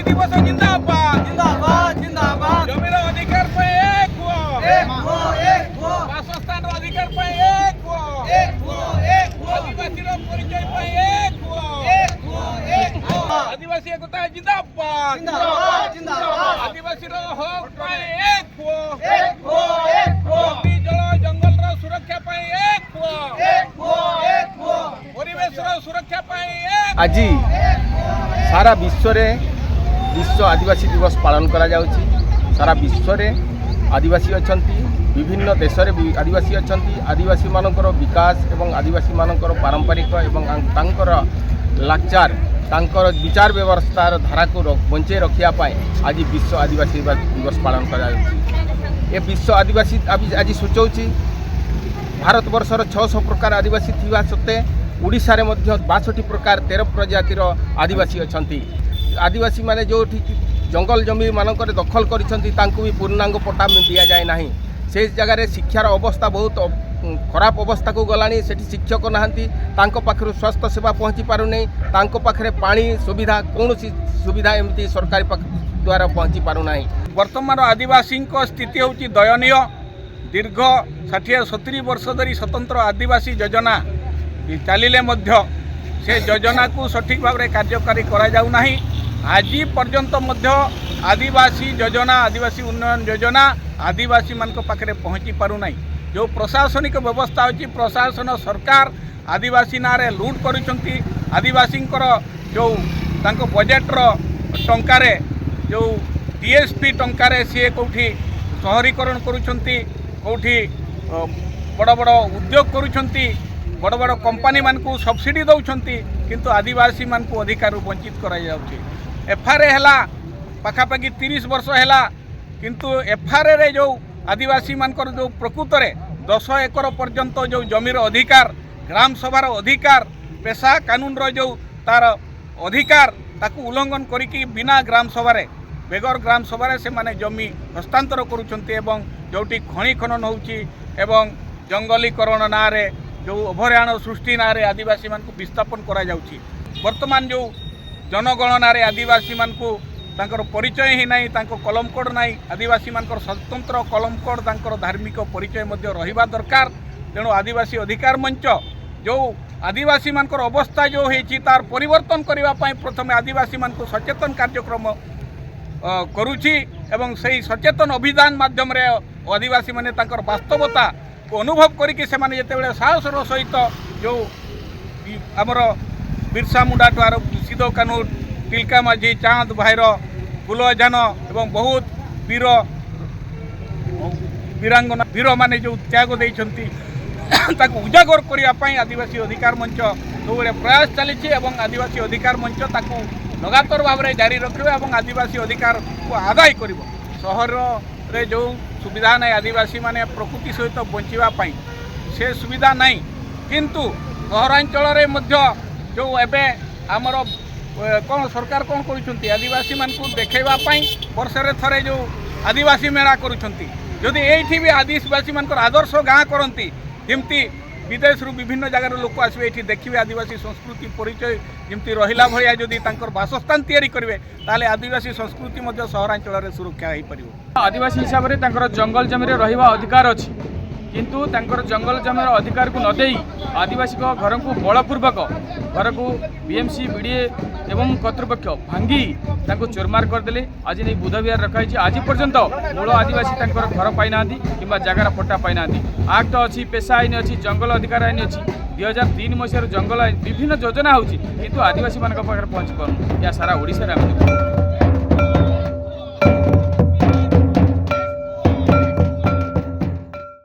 दिवस जिंदाबाद जिंदाबाद जिंदाबाद जमीन अधिकार पे एक हुआ वासस्थान अधिकार पे एक हुआ आदिवासी परिचय पे एक हुआ आदिवासी एकता जिंदाबाद जिंदाबाद जिंदाबाद आदिवासी हक पे एक हुआ नदी जल जंगल सुरक्षा पे एक हुआ परिवेश सुरक्षा पे एक आज सारा विश्व रे विश्व आदिवासी दिवस पालन करा जाउची। सारा विश्व रे आदिवासी अछंती विभिन्न देश रे आदिवासी अछंती आदिवासी मानकर विकास एवं आदिवासी मानकर पारंपरिक एवं तांकर लाचार तांकर विचार व्यवस्थार धारा को बंचे रखिया पाए आज विश्व आदिवासी दिवस पालन करा जाउची। ए विश्व आदिवासी आज सूचौची भारत वर्षर 600 प्रकार आदिवासी थिबा सत्ते ओडिशा रे मध्य 62 प्रकार 13 प्रजातिर आदिवासी अछंती। आदिवासी माने जो जंगल जमी मानकर दखल करिसंती तांको भी पूर्णांग पट्टा दिया जाए नहीं। से जगह शिक्षार अवस्था बहुत खराब अवस्था को गलानी। सेठी शिक्षक नहांती तांको पाखरे स्वास्थ्य सेवा पहुँची पारुनी तांको पाखरे पानी सुविधा कौन सुविधा एमती सरकारी द्वारा पहुँची पारुना। वर्तमान आदिवासी स्थिति होची दयनीय। दीर्घ 60-70 वर्ष धरी स्वतंत्र आदिवासी योजना चलिले मध्य से योजना को सठिक भाव में कार्यकारी करा जाउ नाही। आज पर्यंत मध्य आदिवासी योजना आदिवासी उन्नयन योजना आदिवासी मान पाखे पहुँची पारु नाही। जो प्रशासनिक व्यवस्था होची प्रशासन सरकार आदिवासी नारे लूट करुछंती। आदिवासी जो तांको बजेट्र टंकारे जो टीएसपी टंकारे सी कौटी सहरीकरण करुछंती कौटी बड़ बड़ उद्योग करुछंती बड़ बड़ कंपनी मान को सब्सिडी दौरान किंतु आदिवासी मान को अधिकार वंचित करा जाउछि। एफआरए है पाखापाखि 30 वर्ष है किंतु एफआरए रे जो आदिवासी मानकर जो प्रकृत रे 10 एकर पर्यंत जो जमीर अधिकार ग्राम सभार अधिकार पेशा कानून रो जो तार अधिकार ताकू उल्लंघन करिकी बिना ग्राम सभारे बेगर ग्राम सभारे से माने जमी हस्तांतर करुछंती एवं जोटी खनि खनन होउची एवं जंगलीकरण नारे जो अभयारण्य सृष्टि नारे आदिवासी मान को विस्थापन करा जाउची। वर्तमान जो जनगणना रे आदिवासी मान को तांकर परिचय ही नहीं तांको कलम कोड नहीं। आदिवासी मानकर स्वतंत्र कलम कोड तांकर धार्मिक परिचय मध्य रहिबा दरकार। तेणु आदिवासी अधिकार मंच जो आदिवासी मानकर अवस्था जो होईची तार परिवर्तन करिवा पई प्रथमे आदिवासी मान को सचेतन कार्यक्रम करूची एवं सही सचेतन अभियान माध्यम रे आदिवासी माने तांकर वास्तवता को अनुभव करिके से माने जेतेबेले साहसर सहित जो आमर बिरसा मुंडा ठू आरंभ सिद्धो कान्हू तिलका माझी चांद भाईर फुलजान एवं बहुत वीर वीरांगना वीर माने जो त्याग देइछंती ताको उजागर करने आदिवासी अधिकार मंच सब प्रयास चली आदिवासी अधिकार मंच ताको लगातार भाव में जारी रखिए आदिवासी अधिकार को आदाय कर सहर रे जो सुविधा नहीं आदिवासी माने प्रकृति सहित बचापी से सुविधा नहीं किंतु सहरांचल जो एवं आमर कौन सरकार कौन कर आदिवासी मान को देखवाई वर्षे थे जो आदिवासी मेला करुँच ये भी आदिवासी मान आदर्श गाँ करती जमती विदेश रु विभिन्न जगार लोक आसवे ये देखिए आदिवासी संस्कृति परिचय जमती रहा भाया जदि बासस्थान तैयारी करेंगे ताले आदिवासी संस्कृति सहरांचल सुरक्षा हो पार। आदिवासी हिसाब से जंगल जमी रहा अधिकार अच्छी किंतु जंगल जमीर अधिकार को नदे आदिवासी घर को बलपूर्वक घर को बीएमसी बीडीए एवं कर्तृपक्ष भांगी चोरमार करदे। आज नहीं बुध विहार रखाई आज पर्यंत मूल आदिवासी घर पाई ना कि जगार पट्टा पाई ना। आक्ट अच्छी पेशा आईन अच्छी जंगल अधिकार आईन अच्छी 2003 मसीह जंगल विभिन्न योजना होती किंतु आदिवासी मान पाखे पहुँची पार या सारा ओडिशा।